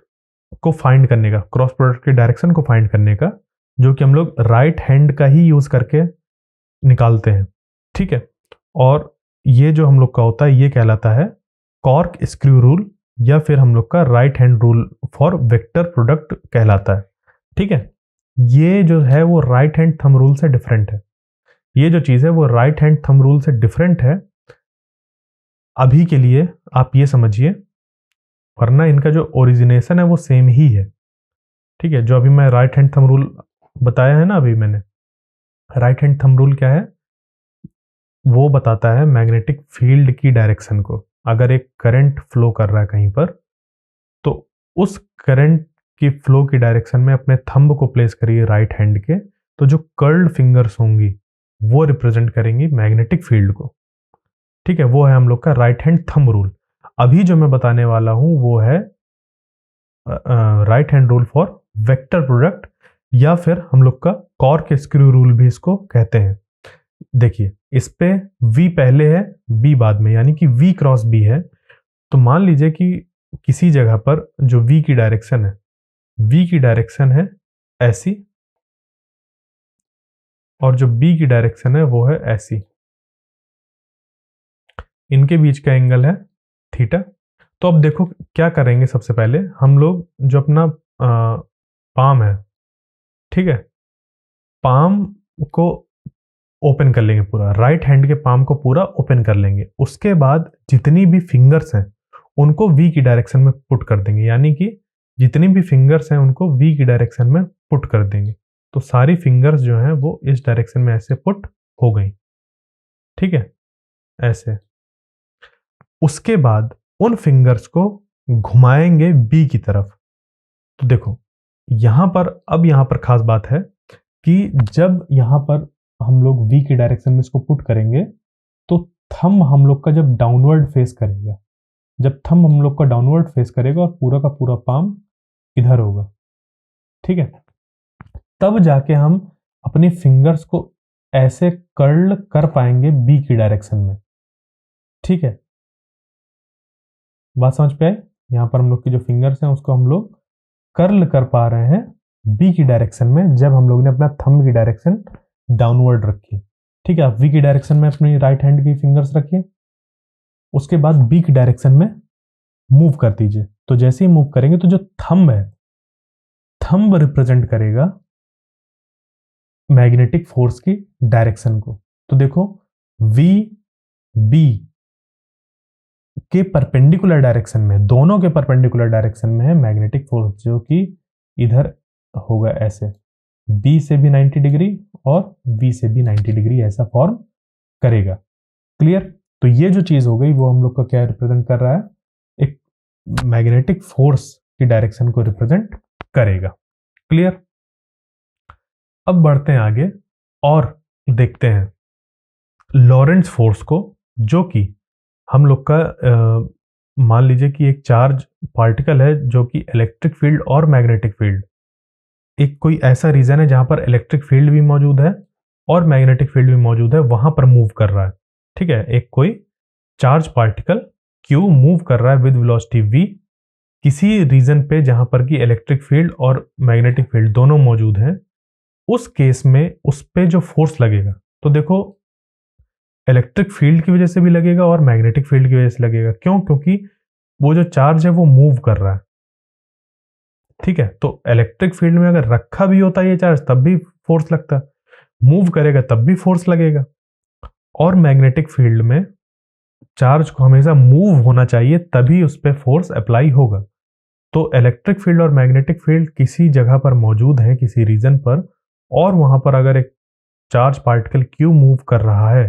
को फाइंड करने का, क्रॉस प्रोडक्ट के डायरेक्शन को फाइंड करने का, जो कि हम लोग राइट हैंड का ही यूज करके निकालते हैं, ठीक है। और ये जो हम लोग का होता है ये कहलाता है कॉर्क स्क्रू रूल, या फिर हम लोग का right hand rule for vector product कहलाता है, ठीक है। ये जो है वो राइट हैंड थंब रूल से डिफरेंट है, ये जो चीज है वो राइट हैंड थंब रूल से डिफरेंट है। अभी के लिए आप ये समझिए, वरना इनका जो ओरिजिनेशन है वो सेम ही है, ठीक है। जो अभी मैं राइट हैंड थंब रूल बताया है ना, अभी मैंने राइट हैंड थंब रूल क्या है, वो बताता है मैग्नेटिक फील्ड की डायरेक्शन को। अगर एक करंट फ्लो कर रहा है कहीं पर, तो उस करंट की फ्लो की डायरेक्शन में अपने थंब को प्लेस करिए राइट हैंड के, तो जो कर्ल्ड फिंगर्स होंगी वो रिप्रेजेंट करेंगी मैग्नेटिक फील्ड को, ठीक है। वो है हम लोग का राइट हैंड थंब रूल। अभी जो मैं बताने वाला हूं वो है right hand rule for vector product, या फिर हम लोग का कॉर्क स्क्रू रूल भी इसको कहते हैं। देखिए इस पे v पहले है b बाद में, यानी कि v क्रॉस b है। तो मान लीजिए कि किसी जगह पर जो v की डायरेक्शन है ऐसी, और जो b की डायरेक्शन है वो है ऐसी, इनके बीच का एंगल है थीटा। तो अब देखो क्या करेंगे, सबसे पहले हम लोग जो अपना पाम है, ठीक है, पाम को ओपन कर लेंगे, पूरा राइट हैंड के पाम को पूरा ओपन कर लेंगे। उसके बाद जितनी भी फिंगर्स हैं उनको वी की डायरेक्शन में पुट कर देंगे, यानी कि जितनी भी फिंगर्स हैं उनको वी की डायरेक्शन में पुट कर देंगे। तो सारी फिंगर्स जो हैं वो इस डायरेक्शन में ऐसे पुट हो गई, ठीक है, ऐसे। उसके बाद उन फिंगर्स को घुमाएंगे बी की तरफ। तो देखो यहां पर, अब यहां पर खास बात है कि जब यहां पर हम लोग वी की डायरेक्शन में इसको पुट करेंगे तो थंब हम लोग का जब डाउनवर्ड फेस करेगा, जब थंब हम लोग का डाउनवर्ड फेस करेगा और पूरा का पूरा पाम इधर होगा, ठीक है, तब जाके हम अपने फिंगर्स को ऐसे कर्ल कर पाएंगे बी की डायरेक्शन में, ठीक है। बात समझ पे आई? यहां पर हम लोग की जो फिंगर्स हैं उसको हम लोग कर्ल कर पा रहे हैं बी की डायरेक्शन में, जब हम लोग ने अपना थंब की डायरेक्शन डाउनवर्ड रखी, ठीक है। आप वी की डायरेक्शन में अपनी राइट हैंड की फिंगर्स रखिए, उसके बाद बी की डायरेक्शन में मूव कर दीजिए। तो जैसे ही मूव करेंगे तो जो थंब है, थंब रिप्रेजेंट करेगा मैग्नेटिक फोर्स की डायरेक्शन को। तो देखो वी बी के परपेंडिकुलर डायरेक्शन में, दोनों के परपेंडिकुलर डायरेक्शन में है मैग्नेटिक फोर्स, जो कि इधर होगा ऐसे, बी से भी 90 डिग्री और वी से भी 90 डिग्री ऐसा फॉर्म करेगा। क्लियर? तो ये जो चीज हो गई वो हम लोग का क्या रिप्रेजेंट कर रहा है, एक मैग्नेटिक फोर्स की डायरेक्शन को रिप्रेजेंट करेगा। क्लियर? अब बढ़ते हैं आगे और देखते हैं लॉरेंट्ज फोर्स को, जो कि हम लोग का मान लीजिए कि एक चार्ज पार्टिकल है जो कि इलेक्ट्रिक फील्ड और मैग्नेटिक फील्ड, एक कोई ऐसा रीजन है जहां पर इलेक्ट्रिक फील्ड भी मौजूद है और मैग्नेटिक फील्ड भी मौजूद है, वहां पर मूव कर रहा है, ठीक है। एक कोई चार्ज पार्टिकल Q मूव कर रहा है विद वेलोसिटी v किसी रीजन पे जहां पर कि इलेक्ट्रिक फील्ड और मैग्नेटिक फील्ड दोनों मौजूद हैं। उस केस में उस पे जो फोर्स लगेगा, तो देखो इलेक्ट्रिक फील्ड की वजह से भी लगेगा और मैग्नेटिक फील्ड की वजह से लगेगा। क्यों? क्योंकि वो जो चार्ज है वो मूव कर रहा है, ठीक है। तो इलेक्ट्रिक फील्ड में अगर रखा भी होता ये चार्ज तब भी फोर्स लगता, मूव करेगा तब भी फोर्स लगेगा। और मैग्नेटिक फील्ड में चार्ज को हमेशा मूव होना चाहिए तभी उस पर फोर्स अप्लाई होगा। तो इलेक्ट्रिक फील्ड और मैग्नेटिक फील्ड किसी जगह पर मौजूद है, किसी रीजन पर, और वहां पर अगर एक चार्ज पार्टिकल Q मूव कर रहा है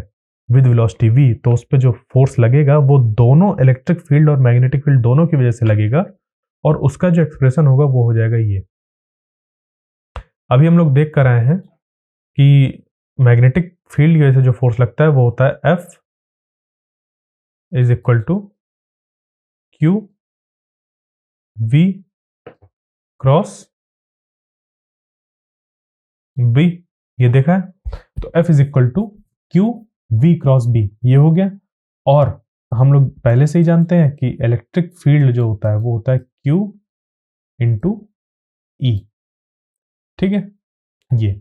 विद वेलोसिटी v, तो उस पर जो फोर्स लगेगा वो दोनों इलेक्ट्रिक फील्ड और मैग्नेटिक फील्ड दोनों की वजह से लगेगा, और उसका जो एक्सप्रेशन होगा वो हो जाएगा ये। अभी हम लोग देख कर आए हैं कि मैग्नेटिक फील्ड की वजह से जो फोर्स लगता है वो होता है F is equal to Q V cross B। ये देखा है, तो F is equal to Q V cross B, ये हो गया। और हम लोग पहले से ही जानते हैं कि इलेक्ट्रिक फील्ड जो होता है वो होता है Q इंटू E, ठीक है। ये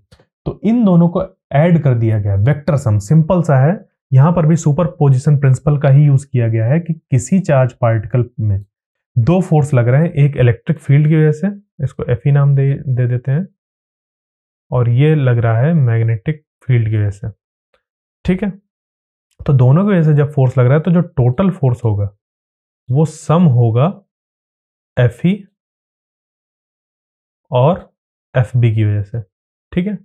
तो इन दोनों को ऐड कर दिया गया, वेक्टर सम, सिंपल सा है। यहां पर भी सुपर पोजिशन प्रिंसिपल का ही यूज किया गया है कि किसी चार्ज पार्टिकल में दो फोर्स लग रहे हैं, एक इलेक्ट्रिक फील्ड की वजह से, इसको Fe नाम दे देते हैं, और ये लग रहा है मैग्नेटिक फील्ड की वजह से, ठीक है। तो दोनों की वजह से जब फोर्स लग रहा है तो जो टोटल फोर्स होगा वो सम होगा Fe और Fb की वजह से, ठीक है।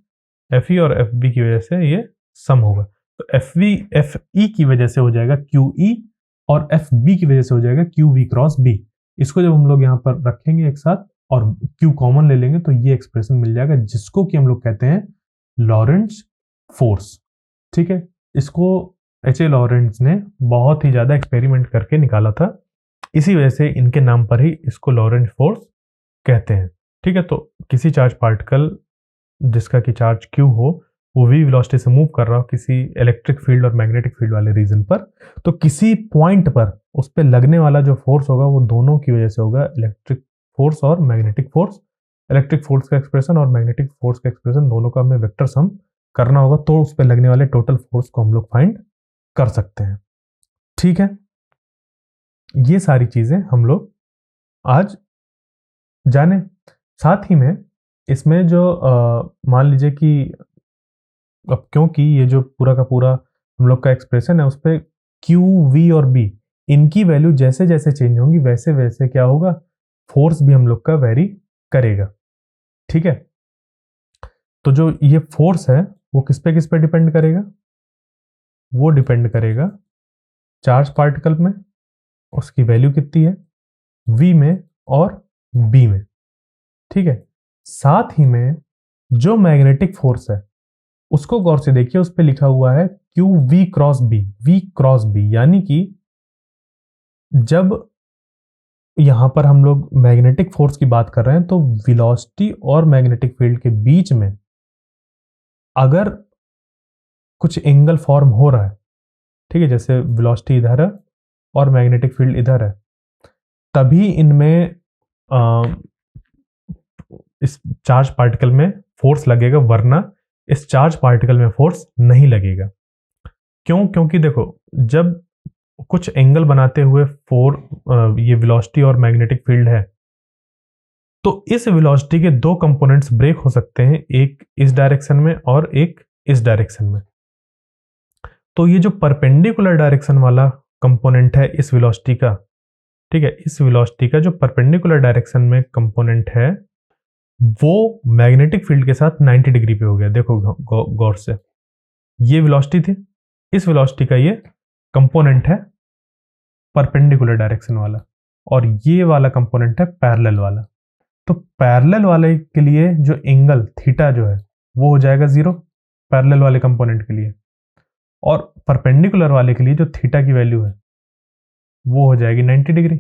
Fe और Fb की वजह से ये सम होगा। तो Fe की वजह से हो जाएगा QE और Fb की वजह से हो जाएगा QV क्रॉस B। इसको जब हम लोग यहाँ पर रखेंगे एक साथ और Q कॉमन ले लेंगे तो ये एक्सप्रेशन मिल जाएगा, जिसको कि हम लोग कहते हैं लॉरेंट्ज फोर्स, ठीक है। इसको H.A. लॉरेंट्ज ने बहुत ही ज्यादा एक्सपेरिमेंट करके निकाला था, इसी वजह से इनके नाम पर ही इसको लॉरेंज फोर्स कहते हैं, ठीक है। तो किसी चार्ज पार्टिकल जिसका कि चार्ज Q हो, वो v वेलोसिटी से मूव कर रहा हो किसी इलेक्ट्रिक फील्ड और मैग्नेटिक फील्ड वाले रीजन पर, तो किसी पॉइंट पर उस पर लगने वाला जो फोर्स होगा वो दोनों की वजह से होगा, इलेक्ट्रिक फोर्स और मैग्नेटिक फोर्स। इलेक्ट्रिक फोर्स का एक्सप्रेशन और मैग्नेटिक फोर्स का एक्सप्रेशन दोनों का हमें वेक्टर सम करना होगा, तो उस पर लगने वाले टोटल फोर्स को हम लोग फाइंड कर सकते हैं, ठीक है। ये सारी चीजें हम लोग आज जाने। साथ ही में इसमें जो मान लीजिए कि अब क्योंकि ये जो पूरा का पूरा हम लोग का एक्सप्रेशन है उस पर क्यू, वी और बी इनकी वैल्यू जैसे जैसे चेंज होंगी वैसे वैसे क्या होगा, फोर्स भी हम लोग का वेरी करेगा। ठीक है, तो जो ये फोर्स है वो किस पे डिपेंड करेगा, वो डिपेंड करेगा चार्ज पार्टिकल में, उसकी वैल्यू कितनी है, वी में और बी में। ठीक है, साथ ही में जो मैग्नेटिक फोर्स है उसको गौर से देखिए, उस पर लिखा हुआ है Q V cross B, V cross B, यानी कि जब यहां पर हम लोग मैग्नेटिक फोर्स की बात कर रहे हैं तो वेलोसिटी और मैग्नेटिक फील्ड के बीच में अगर कुछ एंगल फॉर्म हो रहा है, ठीक है, जैसे वेलोसिटी इधर है और मैग्नेटिक फील्ड इधर है, तभी इनमें इस चार्ज पार्टिकल में फोर्स लगेगा, वरना इस चार्ज पार्टिकल में फोर्स नहीं लगेगा। क्यों? क्योंकि देखो, जब कुछ एंगल बनाते हुए ये वेलोसिटी और मैग्नेटिक फील्ड है, तो इस वेलोसिटी के दो कंपोनेंट्स ब्रेक हो सकते हैं, एक इस डायरेक्शन में और एक इस डायरेक्शन में। तो ये जो परपेंडिकुलर डायरेक्शन वाला कंपोनेंट है इस वेलोसिटी का, ठीक है, इस वेलोसिटी का जो परपेंडिकुलर डायरेक्शन में कंपोनेंट है वो मैग्नेटिक फील्ड के साथ 90 डिग्री पे हो गया। देखो गौर से, ये वेलोसिटी थी, इस वेलोसिटी का ये कंपोनेंट है परपेंडिकुलर डायरेक्शन वाला, और ये वाला कंपोनेंट है पैरेलल वाला। तो पैरेलल वाले के लिए जो एंगल थीटा जो है वो हो जाएगा 0 पैरेलल वाले कंपोनेंट के लिए, और परपेंडिकुलर वाले के लिए जो थीटा की वैल्यू है वो हो जाएगी 90 डिग्री।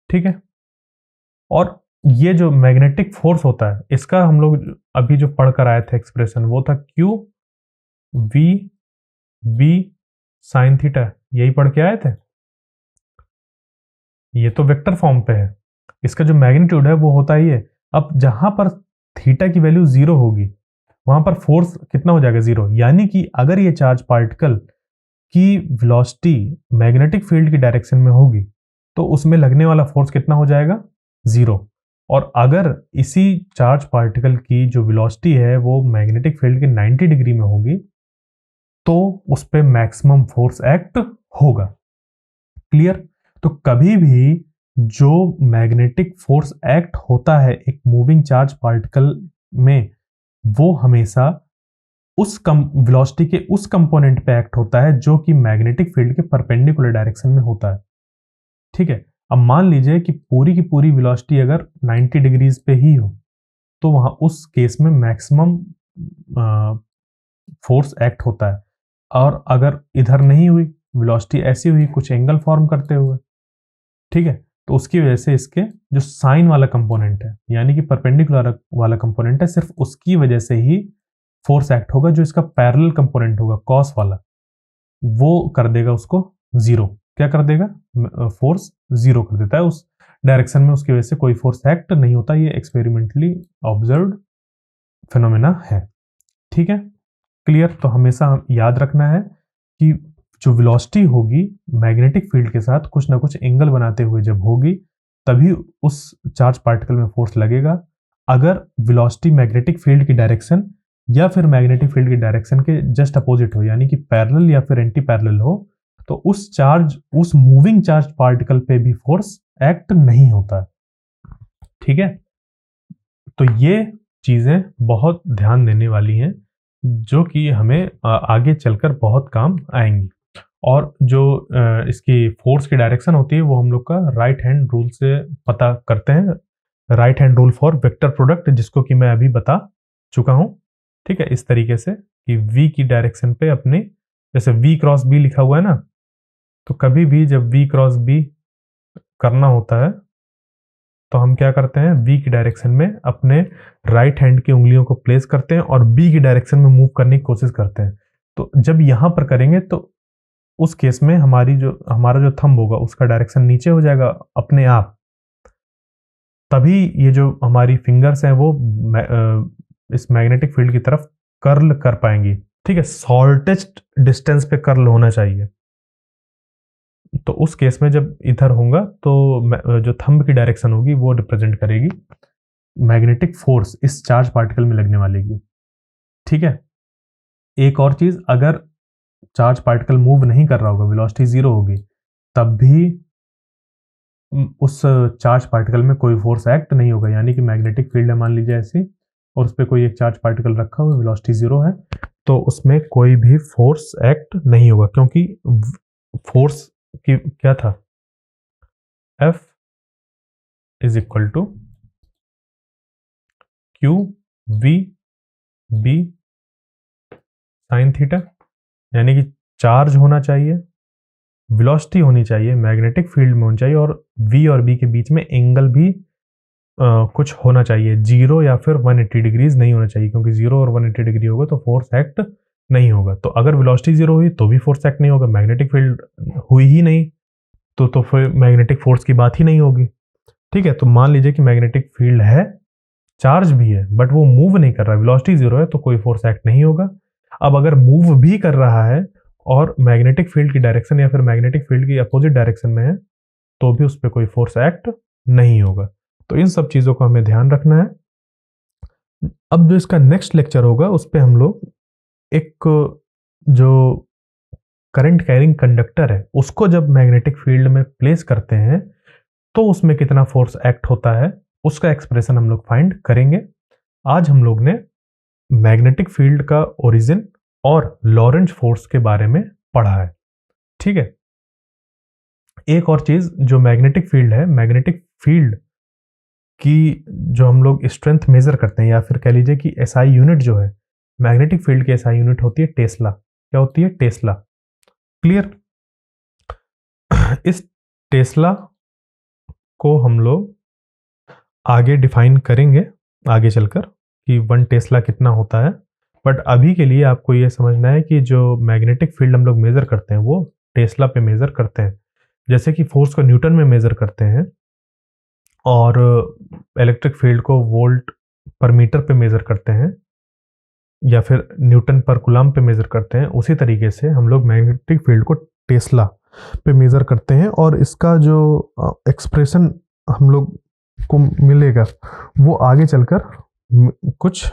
ठीक है, और ये जो मैग्नेटिक फोर्स होता है इसका हम लोग अभी जो पढ़कर आए थे एक्सप्रेशन, वो था Q V B sine theta, यही पढ़ के आए थे। ये तो वेक्टर फॉर्म पे है, इसका जो मैग्नीट्यूड है वो होता ही है। अब जहां पर थीटा की वैल्यू 0 होगी वहां पर फोर्स कितना हो जाएगा, 0। यानी कि अगर ये चार्ज पार्टिकल की वेलोसिटी मैग्नेटिक फील्ड की डायरेक्शन में होगी तो उसमें लगने वाला फोर्स कितना हो जाएगा, 0। और अगर इसी चार्ज पार्टिकल की जो वेलोसिटी है वो मैग्नेटिक फील्ड के 90 डिग्री में होगी तो उस पर मैक्सिमम फोर्स एक्ट होगा। क्लियर? तो कभी भी जो मैग्नेटिक फोर्स एक्ट होता है एक मूविंग चार्ज पार्टिकल में, वो हमेशा उस वेलोसिटी के उस कंपोनेंट पे एक्ट होता है जो कि मैग्नेटिक फील्ड के परपेंडिकुलर डायरेक्शन में होता है। ठीक है, अब मान लीजिए कि पूरी की पूरी वेलोसिटी अगर 90 डिग्रीज पे ही हो तो वहां उस केस में मैक्सिमम फोर्स एक्ट होता है। और अगर इधर नहीं हुई, वेलोसिटी ऐसी हुई कुछ एंगल फॉर्म करते हुए, ठीक है, तो उसकी वजह से इसके जो साइन वाला कंपोनेंट है यानी कि परपेंडिकुलर वाला कंपोनेंट है, सिर्फ उसकी वजह से ही फोर्स एक्ट होगा। जो इसका पैरेलल कंपोनेंट होगा कॉस वाला, वो कर देगा उसको 0। क्या कर देगा, फोर्स 0 कर देता है उस डायरेक्शन में, उसकी वजह से कोई फोर्स एक्ट नहीं होता। ये एक्सपेरिमेंटली ऑब्जर्व्ड फिनोमेना है। ठीक है, क्लियर? तो हमेशा याद रखना है कि जो वेलोसिटी होगी मैग्नेटिक फील्ड के साथ कुछ ना कुछ एंगल बनाते हुए जब होगी तभी उस चार्ज पार्टिकल में फोर्स लगेगा। अगर वेलोसिटी मैग्नेटिक फील्ड की डायरेक्शन या फिर मैग्नेटिक फील्ड की डायरेक्शन के जस्ट अपोजिट हो यानी कि पैरेलल या फिर एंटी पैरेलल हो तो उस मूविंग चार्ज पार्टिकल पे भी फोर्स एक्ट नहीं होता है। ठीक है, तो ये चीजें बहुत ध्यान देने वाली हैं जो कि हमें आगे चलकर बहुत काम आएंगी। और जो इसकी फोर्स की डायरेक्शन होती है वो हम लोग का राइट हैंड रूल से पता करते हैं, right hand rule for vector product, जिसको कि मैं अभी बता चुका हूं। ठीक है, इस तरीके से कि v की डायरेक्शन पे अपने, जैसे v क्रॉस b लिखा हुआ है ना, तो कभी भी जब v क्रॉस b करना होता है तो हम क्या करते हैं, v की डायरेक्शन में अपने राइट हैंड की उंगलियों को प्लेस करते हैं और b की डायरेक्शन में मूव करने की कोशिश करते हैं। तो जब यहां पर करेंगे तो उस केस में हमारा जो थंब होगा उसका डायरेक्शन नीचे हो जाएगा अपने आप, तभी ये जो हमारी फिंगर्स हैं वो इस मैग्नेटिक फील्ड की तरफ कर्ल कर पाएंगी। ठीक है, शॉर्टेस्ट डिस्टेंस पे कर्ल होना चाहिए। तो उस केस में जब इधर होगा तो जो थंब की डायरेक्शन होगी वो रिप्रेजेंट करेगी मैग्नेटिक फोर्स इस चार्ज पार्टिकल में लगने वाले की। ठीक है, एक और चीज, अगर चार्ज पार्टिकल मूव नहीं कर रहा होगा, वेलोसिटी 0 होगी, तब भी उस चार्ज पार्टिकल में कोई फोर्स एक्ट नहीं होगा। यानी कि मैग्नेटिक फील्ड है मान लीजिए ऐसी, और उस पर कोई एक चार्ज पार्टिकल रखा हुआ, वेलोसिटी 0 है, तो उसमें कोई भी फोर्स एक्ट नहीं होगा, क्योंकि फोर्स की क्या था, F is equal to Q V B sine theta. यानी कि चार्ज होना चाहिए, वेलोसिटी होनी चाहिए, मैग्नेटिक फील्ड में होनी चाहिए, और V और B के बीच में एंगल भी कुछ होना चाहिए, 0 या फिर 180 डिग्रीज नहीं होना चाहिए, क्योंकि 0 और 180 डिग्री होगा तो फोर्स एक्ट नहीं होगा। तो अगर वेलोसिटी 0 हुई तो भी फोर्स एक्ट नहीं होगा, मैग्नेटिक फील्ड हुई ही नहीं तो फिर मैग्नेटिक फोर्स की बात ही नहीं होगी। ठीक है, तो मान लीजिए कि मैग्नेटिक फील्ड है, चार्ज भी है, बट वो मूव नहीं कर रहा है, वेलोसिटी 0 है, तो कोई फोर्स एक्ट नहीं होगा। अब अगर मूव भी कर रहा है और मैग्नेटिक फील्ड की डायरेक्शन या फिर मैग्नेटिक फील्ड की अपोजिट डायरेक्शन में है, तो भी उस पर कोई फोर्स एक्ट नहीं होगा। तो इन सब चीजों को हमें ध्यान रखना है। अब जो इसका नेक्स्ट लेक्चर होगा उस पर हम लोग एक जो करंट कैरिंग कंडक्टर है उसको जब मैग्नेटिक फील्ड में प्लेस करते हैं तो उसमें कितना फोर्स एक्ट होता है उसका एक्सप्रेशन हम लोग फाइंड करेंगे। आज हम लोग ने मैग्नेटिक फील्ड का ओरिजिन और लॉरेंज फोर्स के बारे में पढ़ा है। ठीक है, एक और चीज, जो मैग्नेटिक फील्ड है, मैग्नेटिक फील्ड की जो हम लोग स्ट्रेंथ मेजर करते हैं, या फिर कह लीजिए कि एसआई यूनिट जो है, मैग्नेटिक फील्ड की एसआई यूनिट होती है टेस्ला। क्या होती है? टेस्ला। क्लियर? इस टेस्ला को हम लोग आगे डिफाइन करेंगे आगे चलकर कि 1 टेस्ला कितना होता है, बट अभी के लिए आपको ये समझना है कि जो मैग्नेटिक फील्ड हम लोग मेजर करते हैं वो टेस्ला पे मेजर करते हैं। जैसे कि फोर्स को न्यूटन में मेजर करते हैं और इलेक्ट्रिक फील्ड को वोल्ट पर मीटर पे मेजर करते हैं, या फिर न्यूटन पर कूलम पे मेजर करते हैं, उसी तरीके से हम लोग मैग्नेटिक फील्ड को टेस्ला पे मेजर करते हैं। और इसका जो एक्सप्रेशन हम लोग को मिलेगा वो आगे चलकर कुछ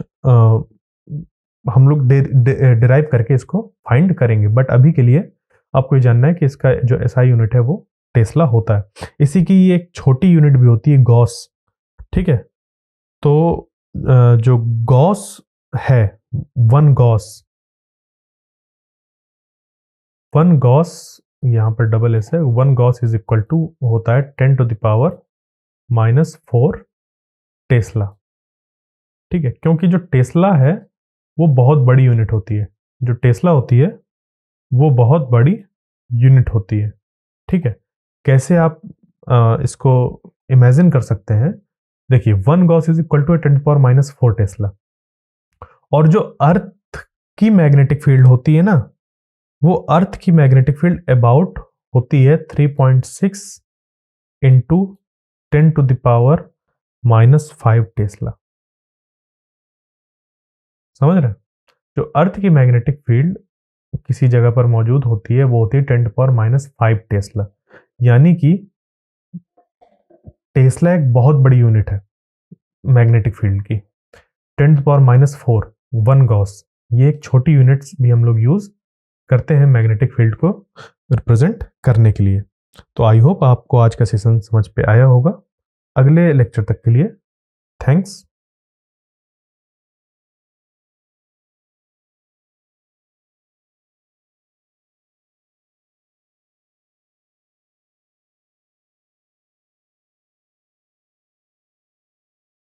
हम लोग डिराइव करके इसको फाइंड करेंगे, बट अभी के लिए आपको ये जानना है कि इसका जो एसआई यूनिट है वो टेस्ला होता है। इसी की एक छोटी यूनिट भी होती है गॉस। ठीक है, तो जो गॉस है, 1 गॉस यहाँ पर डबल एस है, 1 गॉस इज इक्वल टू होता है 10⁻⁻⁴ टेस्ला। ठीक है, क्योंकि जो टेस्ला है वो बहुत बड़ी यूनिट होती है, जो टेस्ला होती है वो बहुत बड़ी यूनिट होती है। ठीक है, कैसे आप इसको इमेजिन कर सकते हैं? देखिए, 1 gauss is equal to 10⁻⁻⁴ tesla, और जो अर्थ की मैग्नेटिक फील्ड होती है ना, वो अर्थ की मैग्नेटिक फील्ड अबाउट होती है 3.6 इंटू 10⁻⁻⁵ टेस्ला। समझ रहे हैं? जो अर्थ की मैग्नेटिक फील्ड किसी जगह पर मौजूद होती है वो होती है 10⁻⁵ टेस्ला। यानी कि टेस्ला एक बहुत बड़ी यूनिट है मैग्नेटिक फील्ड की। 10⁻⁴ 1 गॉस, ये एक छोटी यूनिट्स भी हम लोग यूज करते हैं मैग्नेटिक फील्ड को रिप्रेजेंट करने के लिए। तो आई होप आपको आज का सेशन समझ पे आया होगा। अगले लेक्चर तक के लिए थैंक्स।